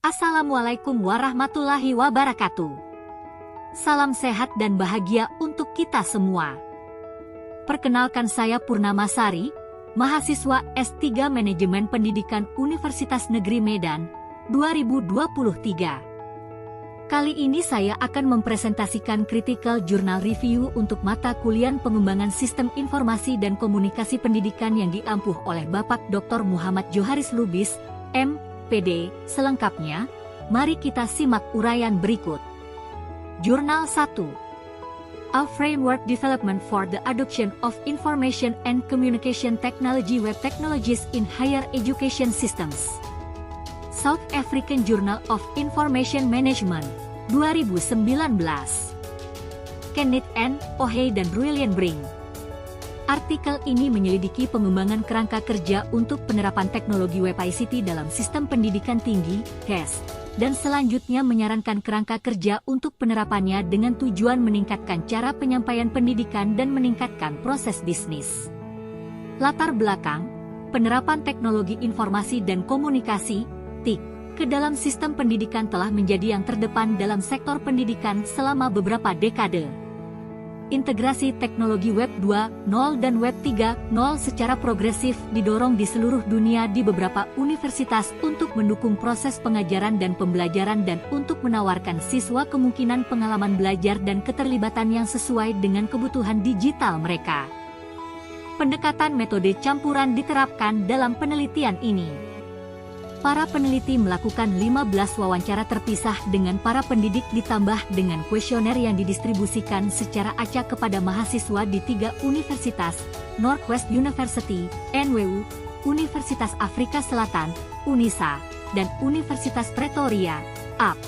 Assalamualaikum warahmatullahi wabarakatuh. Salam sehat dan bahagia untuk kita semua. Perkenalkan, saya Purnamasari, mahasiswa S3 Manajemen Pendidikan Universitas Negeri Medan 2023. Kali ini saya akan mempresentasikan Critical Journal Review untuk mata kuliah Pengembangan Sistem Informasi dan Komunikasi Pendidikan yang diampuh oleh Bapak Dr. Muhammad Joharis Lubis, M.Pd. Selengkapnya, mari kita simak uraian berikut. Jurnal 1. A Framework Development for the Adoption of Information and Communication Technology Web Technologies in Higher Education Systems. South African Journal of Information Management, 2019. Kenneth N. Ohey dan Ruilian Brink. Artikel ini menyelidiki pengembangan kerangka kerja untuk penerapan teknologi Web ICT dalam sistem pendidikan tinggi, KES, dan selanjutnya menyarankan kerangka kerja untuk penerapannya dengan tujuan meningkatkan cara penyampaian pendidikan dan meningkatkan proses bisnis. Latar belakang, penerapan teknologi informasi dan komunikasi, TIK, ke dalam sistem pendidikan telah menjadi yang terdepan dalam sektor pendidikan selama beberapa dekade. Integrasi teknologi Web 2.0 dan Web 3.0 secara progresif didorong di seluruh dunia di beberapa universitas untuk mendukung proses pengajaran dan pembelajaran dan untuk menawarkan siswa kemungkinan pengalaman belajar dan keterlibatan yang sesuai dengan kebutuhan digital mereka. Pendekatan metode campuran diterapkan dalam penelitian ini. Para peneliti melakukan 15 wawancara terpisah dengan para pendidik ditambah dengan kuesioner yang didistribusikan secara acak kepada mahasiswa di 3 universitas, Northwest University, NWU, Universitas Afrika Selatan, UNISA, dan Universitas Pretoria, AP.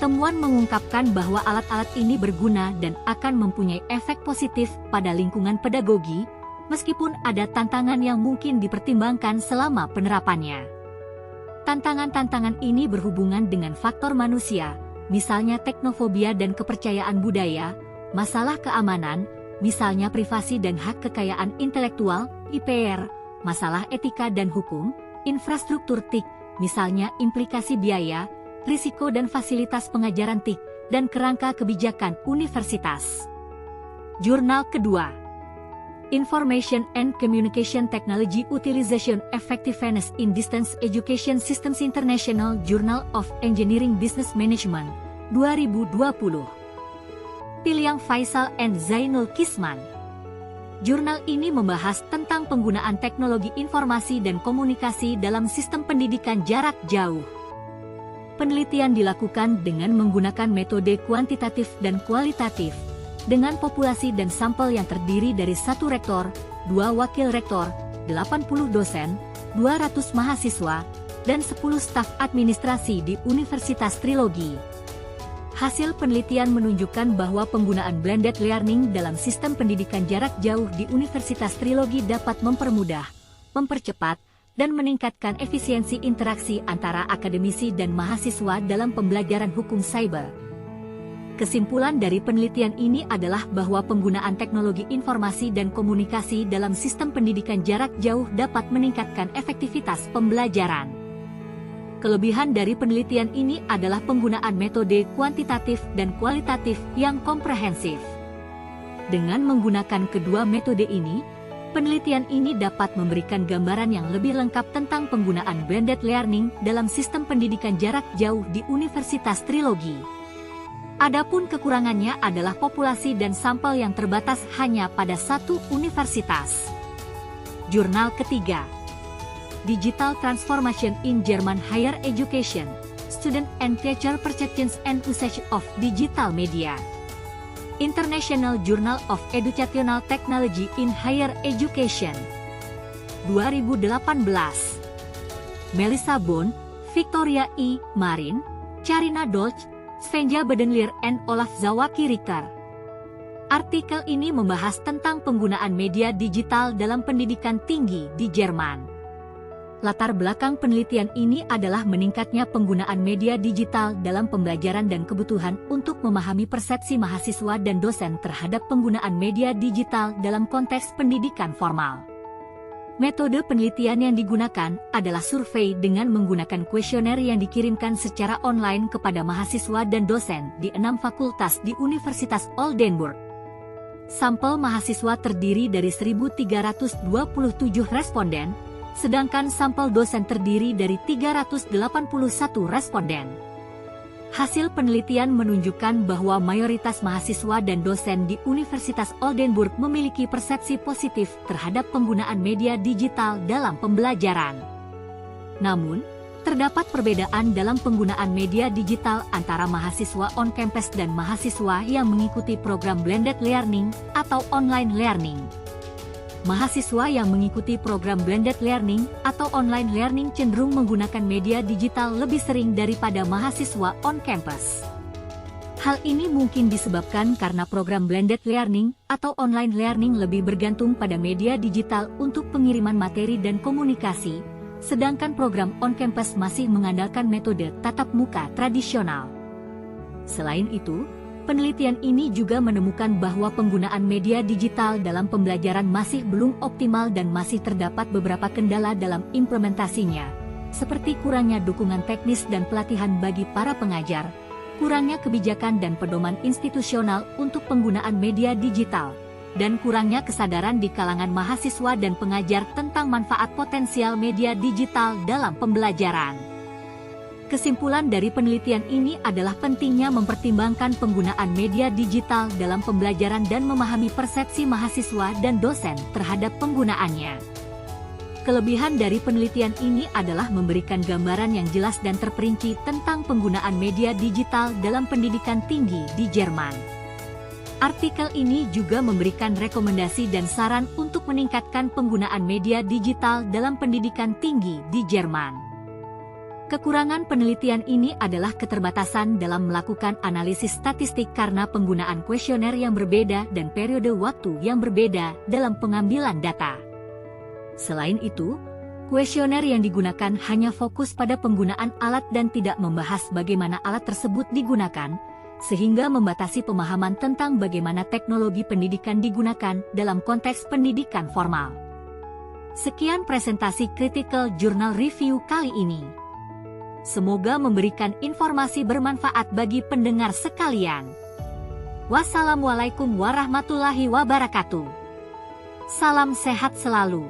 Temuan mengungkapkan bahwa alat-alat ini berguna dan akan mempunyai efek positif pada lingkungan pedagogi, meskipun ada tantangan yang mungkin dipertimbangkan selama penerapannya. Tantangan-tantangan ini berhubungan dengan faktor manusia, misalnya teknofobia dan kepercayaan budaya, masalah keamanan, misalnya privasi dan hak kekayaan intelektual, IPR, masalah etika dan hukum, infrastruktur TIK, misalnya implikasi biaya, risiko dan fasilitas pengajaran TIK, dan kerangka kebijakan universitas. Jurnal kedua. Information and Communication Technology Utilization Effectiveness in Distance Education Systems International Journal of Engineering Business Management, 2020. Piliang Faisal and Zainul Kisman. Jurnal ini membahas tentang penggunaan teknologi informasi dan komunikasi dalam sistem pendidikan jarak jauh. Penelitian dilakukan dengan menggunakan metode kuantitatif dan kualitatif, dengan populasi dan sampel yang terdiri dari 1 rektor, 2 wakil rektor, 80 dosen, 200 mahasiswa, dan 10 staf administrasi di Universitas Trilogi. Hasil penelitian menunjukkan bahwa penggunaan blended learning dalam sistem pendidikan jarak jauh di Universitas Trilogi dapat mempermudah, mempercepat, dan meningkatkan efisiensi interaksi antara akademisi dan mahasiswa dalam pembelajaran hukum cyber. Kesimpulan dari penelitian ini adalah bahwa penggunaan teknologi informasi dan komunikasi dalam sistem pendidikan jarak jauh dapat meningkatkan efektivitas pembelajaran. Kelebihan dari penelitian ini adalah penggunaan metode kuantitatif dan kualitatif yang komprehensif. Dengan menggunakan kedua metode ini, penelitian ini dapat memberikan gambaran yang lebih lengkap tentang penggunaan blended learning dalam sistem pendidikan jarak jauh di Universitas Trilogi. Adapun kekurangannya adalah populasi dan sampel yang terbatas hanya pada 1 universitas. Jurnal ketiga. Digital Transformation in German Higher Education, Student and Teacher Perceptions and Usage of Digital Media. International Journal of Educational Technology in Higher Education, 2018. Melissa Bond, Victoria E. Marin, Carina Dolch, Svenja Bedenlier and Olaf Zawacki-Richter. Artikel ini membahas tentang penggunaan media digital dalam pendidikan tinggi di Jerman. Latar belakang penelitian ini adalah meningkatnya penggunaan media digital dalam pembelajaran dan kebutuhan untuk memahami persepsi mahasiswa dan dosen terhadap penggunaan media digital dalam konteks pendidikan formal. Metode penelitian yang digunakan adalah survei dengan menggunakan kuesioner yang dikirimkan secara online kepada mahasiswa dan dosen di 6 fakultas di Universitas Oldenburg. Sampel mahasiswa terdiri dari 1.327 responden, sedangkan sampel dosen terdiri dari 381 responden. Hasil penelitian menunjukkan bahwa mayoritas mahasiswa dan dosen di Universitas Oldenburg memiliki persepsi positif terhadap penggunaan media digital dalam pembelajaran. Namun, terdapat perbedaan dalam penggunaan media digital antara mahasiswa on-campus dan mahasiswa yang mengikuti program blended learning atau online learning. Mahasiswa yang mengikuti program blended learning atau online learning cenderung menggunakan media digital lebih sering daripada mahasiswa on-campus. Hal ini mungkin disebabkan karena program blended learning atau online learning lebih bergantung pada media digital untuk pengiriman materi dan komunikasi, sedangkan program on-campus masih mengandalkan metode tatap muka tradisional. Selain itu, penelitian ini juga menemukan bahwa penggunaan media digital dalam pembelajaran masih belum optimal dan masih terdapat beberapa kendala dalam implementasinya, seperti kurangnya dukungan teknis dan pelatihan bagi para pengajar, kurangnya kebijakan dan pedoman institusional untuk penggunaan media digital, dan kurangnya kesadaran di kalangan mahasiswa dan pengajar tentang manfaat potensial media digital dalam pembelajaran. Kesimpulan dari penelitian ini adalah pentingnya mempertimbangkan penggunaan media digital dalam pembelajaran dan memahami persepsi mahasiswa dan dosen terhadap penggunaannya. Kelebihan dari penelitian ini adalah memberikan gambaran yang jelas dan terperinci tentang penggunaan media digital dalam pendidikan tinggi di Jerman. Artikel ini juga memberikan rekomendasi dan saran untuk meningkatkan penggunaan media digital dalam pendidikan tinggi di Jerman. Kekurangan penelitian ini adalah keterbatasan dalam melakukan analisis statistik karena penggunaan kuesioner yang berbeda dan periode waktu yang berbeda dalam pengambilan data. Selain itu, kuesioner yang digunakan hanya fokus pada penggunaan alat dan tidak membahas bagaimana alat tersebut digunakan, sehingga membatasi pemahaman tentang bagaimana teknologi pendidikan digunakan dalam konteks pendidikan formal. Sekian presentasi Critical Journal Review kali ini. Semoga memberikan informasi bermanfaat bagi pendengar sekalian. Wassalamualaikum warahmatullahi wabarakatuh. Salam sehat selalu.